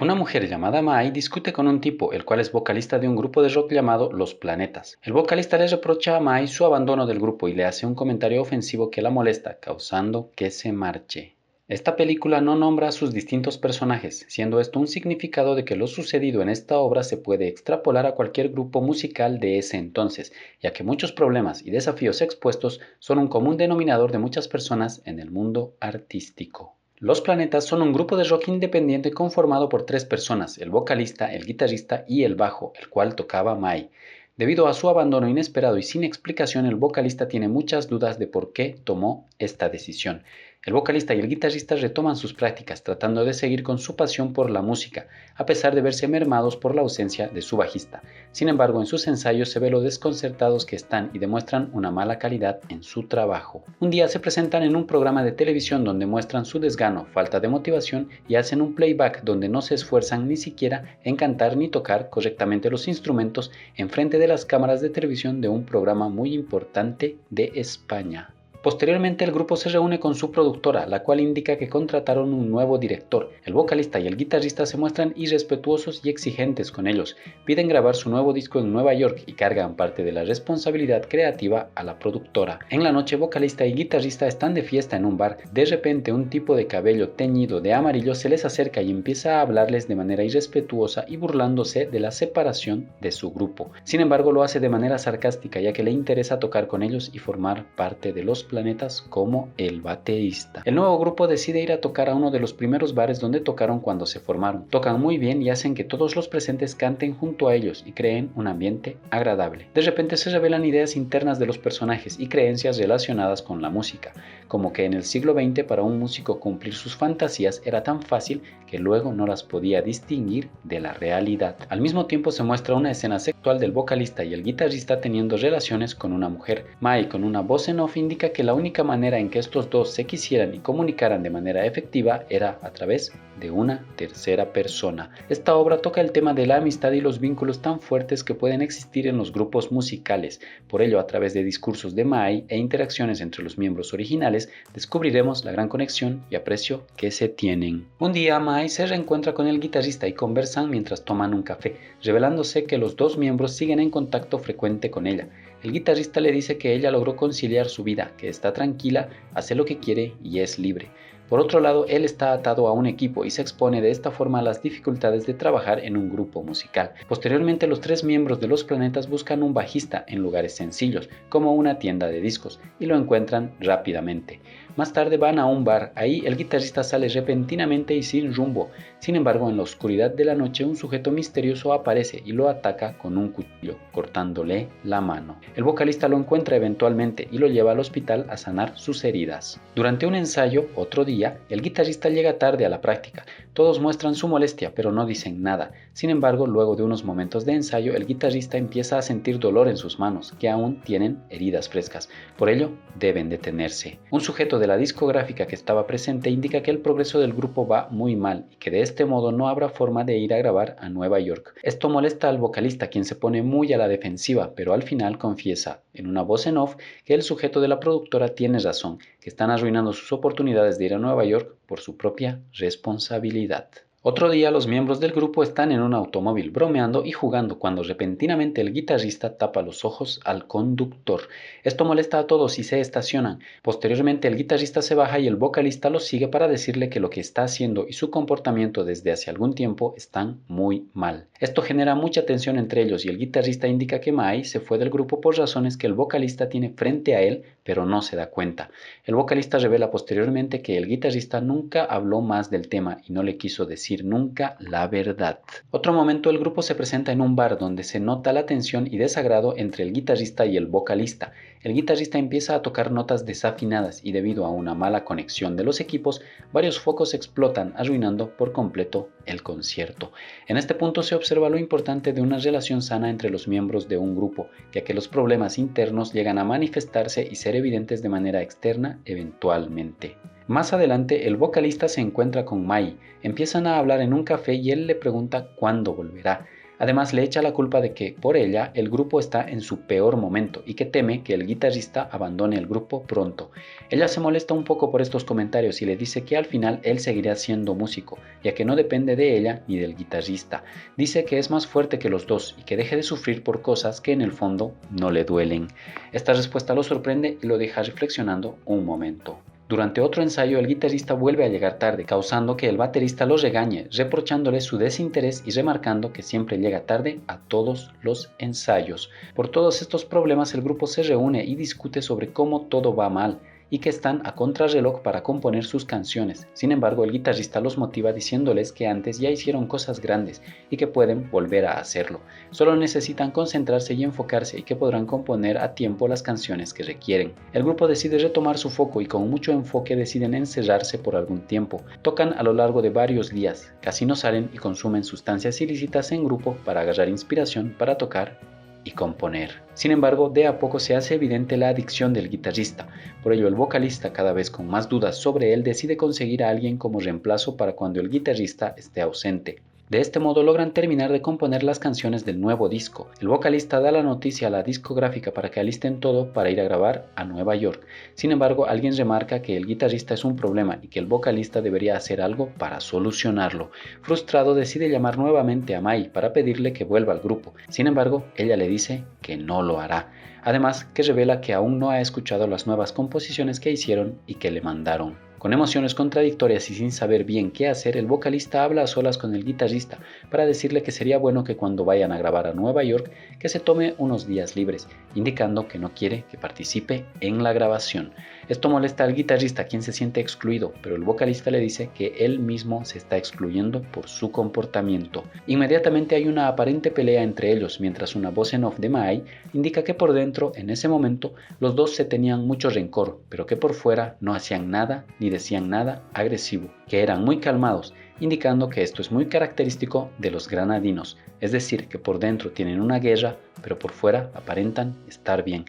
Una mujer llamada Mai discute con un tipo, el cual es vocalista de un grupo de rock llamado Los Planetas. El vocalista le reprocha a Mai su abandono del grupo y le hace un comentario ofensivo que la molesta, causando que se marche. Esta película no nombra a sus distintos personajes, siendo esto un significado de que lo sucedido en esta obra se puede extrapolar a cualquier grupo musical de ese entonces, ya que muchos problemas y desafíos expuestos son un común denominador de muchas personas en el mundo artístico. Los Planetas son un grupo de rock independiente conformado por tres personas, el vocalista, el guitarrista y el bajo, el cual tocaba Mai. Debido a su abandono inesperado y sin explicación, el vocalista tiene muchas dudas de por qué tomó esta decisión. El vocalista y el guitarrista retoman sus prácticas, tratando de seguir con su pasión por la música, a pesar de verse mermados por la ausencia de su bajista. Sin embargo, en sus ensayos se ve lo desconcertados que están y demuestran una mala calidad en su trabajo. Un día se presentan en un programa de televisión donde muestran su desgano, falta de motivación y hacen un playback donde no se esfuerzan ni siquiera en cantar ni tocar correctamente los instrumentos en frente de las cámaras de televisión de un programa muy importante de España. Posteriormente el grupo se reúne con su productora, la cual indica que contrataron un nuevo director. El vocalista y el guitarrista se muestran irrespetuosos y exigentes con ellos, piden grabar su nuevo disco en Nueva York y cargan parte de la responsabilidad creativa a la productora. En la noche, vocalista y guitarrista están de fiesta en un bar. De repente, un tipo de cabello teñido de amarillo se les acerca y empieza a hablarles de manera irrespetuosa y burlándose de la separación de su grupo. Sin embargo, lo hace de manera sarcástica, ya que le interesa tocar con ellos y formar parte de Los Planetas como el baterista. El nuevo grupo decide ir a tocar a uno de los primeros bares donde tocaron cuando se formaron. Tocan muy bien y hacen que todos los presentes canten junto a ellos y creen un ambiente agradable. De repente se revelan ideas internas de los personajes y creencias relacionadas con la música, como que en el siglo XX para un músico cumplir sus fantasías era tan fácil que luego no las podía distinguir de la realidad. Al mismo tiempo se muestra una escena sexual del vocalista y el guitarrista teniendo relaciones con una mujer. Mai, con una voz en off, indica que la única manera en que estos dos se quisieran y comunicaran de manera efectiva era a través de una tercera persona. Esta obra toca el tema de la amistad y los vínculos tan fuertes que pueden existir en los grupos musicales. Por ello, a través de discursos de Mai e interacciones entre los miembros originales, descubriremos la gran conexión y aprecio que se tienen. Un día, Mai se reencuentra con el guitarrista y conversan mientras toman un café, revelándose que los dos miembros siguen en contacto frecuente con ella. El guitarrista le dice que ella logró conciliar su vida, que está tranquila, hace lo que quiere y es libre. Por otro lado, él está atado a un equipo y se expone de esta forma a las dificultades de trabajar en un grupo musical. Posteriormente, los tres miembros de Los Planetas buscan un bajista en lugares sencillos, como una tienda de discos, y lo encuentran rápidamente. Más tarde van a un bar, ahí el guitarrista sale repentinamente y sin rumbo. Sin embargo, en la oscuridad de la noche un sujeto misterioso aparece y lo ataca con un cuchillo, cortándole la mano. El vocalista lo encuentra eventualmente y lo lleva al hospital a sanar sus heridas. Durante un ensayo, otro día, el guitarrista llega tarde a la práctica. Todos muestran su molestia, pero no dicen nada. Sin embargo, luego de unos momentos de ensayo, el guitarrista empieza a sentir dolor en sus manos, que aún tienen heridas frescas. Por ello, deben detenerse. Un sujeto de la discográfica que estaba presente indica que el progreso del grupo va muy mal y que de este modo no habrá forma de ir a grabar a Nueva York. Esto molesta al vocalista, quien se pone muy a la defensiva, pero al final confiesa, en una voz en off, que el sujeto de la productora tiene razón, que están arruinando sus oportunidades de ir a Nueva York por su propia responsabilidad. Otro día los miembros del grupo están en un automóvil bromeando y jugando cuando repentinamente el guitarrista tapa los ojos al conductor. Esto molesta a todos y se estacionan. Posteriormente el guitarrista se baja y el vocalista lo sigue para decirle que lo que está haciendo y su comportamiento desde hace algún tiempo están muy mal. Esto genera mucha tensión entre ellos y el guitarrista indica que Mai se fue del grupo por razones que el vocalista tiene frente a él, pero no se da cuenta. El vocalista revela posteriormente que el guitarrista nunca habló más del tema y no le quiso decir nunca la verdad. Otro momento, el grupo se presenta en un bar donde se nota la tensión y desagrado entre el guitarrista y el vocalista. El guitarrista empieza a tocar notas desafinadas y debido a una mala conexión de los equipos, varios focos explotan, arruinando por completo el concierto. En este punto se observa lo importante de una relación sana entre los miembros de un grupo, ya que los problemas internos llegan a manifestarse y ser evidentes de manera externa eventualmente. Más adelante, el vocalista se encuentra con Mai, empiezan a hablar en un café y él le pregunta cuándo volverá. Además, le echa la culpa de que, por ella, el grupo está en su peor momento y que teme que el guitarrista abandone el grupo pronto. Ella se molesta un poco por estos comentarios y le dice que al final él seguirá siendo músico, ya que no depende de ella ni del guitarrista. Dice que es más fuerte que los dos y que deje de sufrir por cosas que en el fondo no le duelen. Esta respuesta lo sorprende y lo deja reflexionando un momento. Durante otro ensayo, el guitarrista vuelve a llegar tarde, causando que el baterista lo regañe, reprochándole su desinterés y remarcando que siempre llega tarde a todos los ensayos. Por todos estos problemas, el grupo se reúne y discute sobre cómo todo va mal y que están a contrarreloj para componer sus canciones. Sin embargo, el guitarrista los motiva diciéndoles que antes ya hicieron cosas grandes y que pueden volver a hacerlo. Solo necesitan concentrarse y enfocarse y que podrán componer a tiempo las canciones que requieren. El grupo decide retomar su foco y con mucho enfoque deciden encerrarse por algún tiempo. Tocan a lo largo de varios días, casi no salen y consumen sustancias ilícitas en grupo para agarrar inspiración para tocar y componer. Sin embargo, de a poco se hace evidente la adicción del guitarrista. Por ello, el vocalista, cada vez con más dudas sobre él, decide conseguir a alguien como reemplazo para cuando el guitarrista esté ausente. De este modo logran terminar de componer las canciones del nuevo disco. El vocalista da la noticia a la discográfica para que alisten todo para ir a grabar a Nueva York. Sin embargo, alguien remarca que el guitarrista es un problema y que el vocalista debería hacer algo para solucionarlo. Frustrado, decide llamar nuevamente a Mai para pedirle que vuelva al grupo. Sin embargo, ella le dice que no lo hará. Además, que revela que aún no ha escuchado las nuevas composiciones que hicieron y que le mandaron. Con emociones contradictorias y sin saber bien qué hacer, el vocalista habla a solas con el guitarrista para decirle que sería bueno que cuando vayan a grabar a Nueva York, que se tome unos días libres, indicando que no quiere que participe en la grabación. Esto molesta al guitarrista, quien se siente excluido, pero el vocalista le dice que él mismo se está excluyendo por su comportamiento. Inmediatamente hay una aparente pelea entre ellos, mientras una voz en off de Mai indica que por dentro, en ese momento, los dos se tenían mucho rencor, pero que por fuera no hacían nada ni decían nada agresivo, que eran muy calmados, indicando que esto es muy característico de los granadinos, es decir, que por dentro tienen una guerra, pero por fuera aparentan estar bien.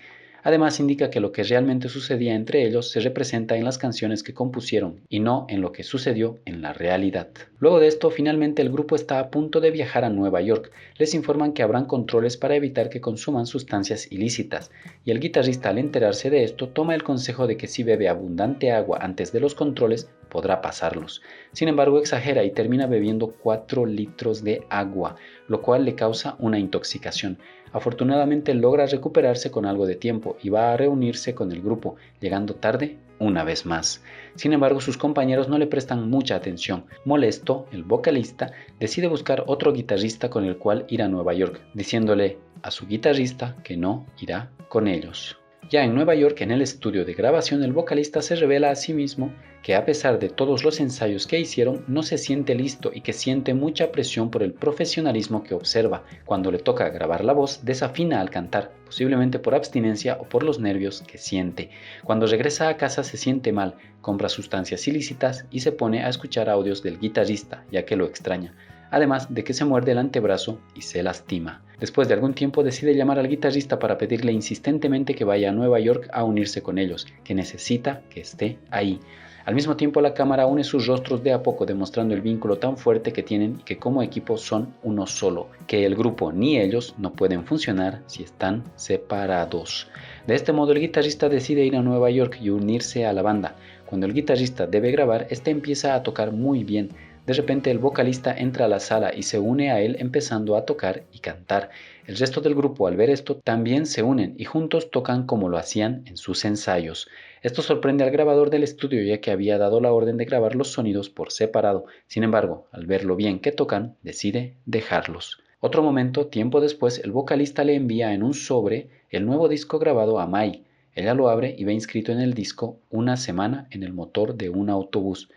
Además indica que lo que realmente sucedía entre ellos se representa en las canciones que compusieron y no en lo que sucedió en la realidad. Luego de esto, finalmente el grupo está a punto de viajar a Nueva York. Les informan que habrán controles para evitar que consuman sustancias ilícitas, y el guitarrista, al enterarse de esto, toma el consejo de que si bebe abundante agua antes de los controles, podrá pasarlos. Sin embargo, exagera y termina bebiendo 4 litros de agua, lo cual le causa una intoxicación. Afortunadamente logra recuperarse con algo de tiempo y va a reunirse con el grupo, llegando tarde una vez más. Sin embargo, sus compañeros no le prestan mucha atención. Molesto, el vocalista decide buscar otro guitarrista con el cual ir a Nueva York, diciéndole a su guitarrista que no irá con ellos. Ya en Nueva York, en el estudio de grabación, el vocalista se revela a sí mismo que a pesar de todos los ensayos que hicieron, no se siente listo y que siente mucha presión por el profesionalismo que observa. Cuando le toca grabar la voz, desafina al cantar, posiblemente por abstinencia o por los nervios que siente. Cuando regresa a casa se siente mal, compra sustancias ilícitas y se pone a escuchar audios del guitarrista, ya que lo extraña. Además de que se muerde el antebrazo y se lastima. Después de algún tiempo decide llamar al guitarrista para pedirle insistentemente que vaya a Nueva York a unirse con ellos, que necesita que esté ahí. Al mismo tiempo, la cámara une sus rostros de a poco, demostrando el vínculo tan fuerte que tienen y que como equipo son uno solo, que el grupo ni ellos no pueden funcionar si están separados. De este modo, el guitarrista decide ir a Nueva York y unirse a la banda. Cuando el guitarrista debe grabar, este empieza a tocar muy bien. De repente el vocalista entra a la sala y se une a él empezando a tocar y cantar. El resto del grupo, al ver esto, también se unen y juntos tocan como lo hacían en sus ensayos. Esto sorprende al grabador del estudio, ya que había dado la orden de grabar los sonidos por separado. Sin embargo, al ver lo bien que tocan, decide dejarlos. Otro momento, tiempo después, el vocalista le envía en un sobre el nuevo disco grabado a Mai. Ella lo abre y ve inscrito en el disco "Una semana en el motor de un autobús".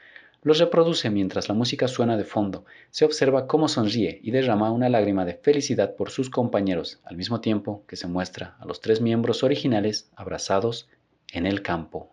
Los reproduce mientras la música suena de fondo. Se observa cómo sonríe y derrama una lágrima de felicidad por sus compañeros, al mismo tiempo que se muestra a los 3 miembros originales abrazados en el campo.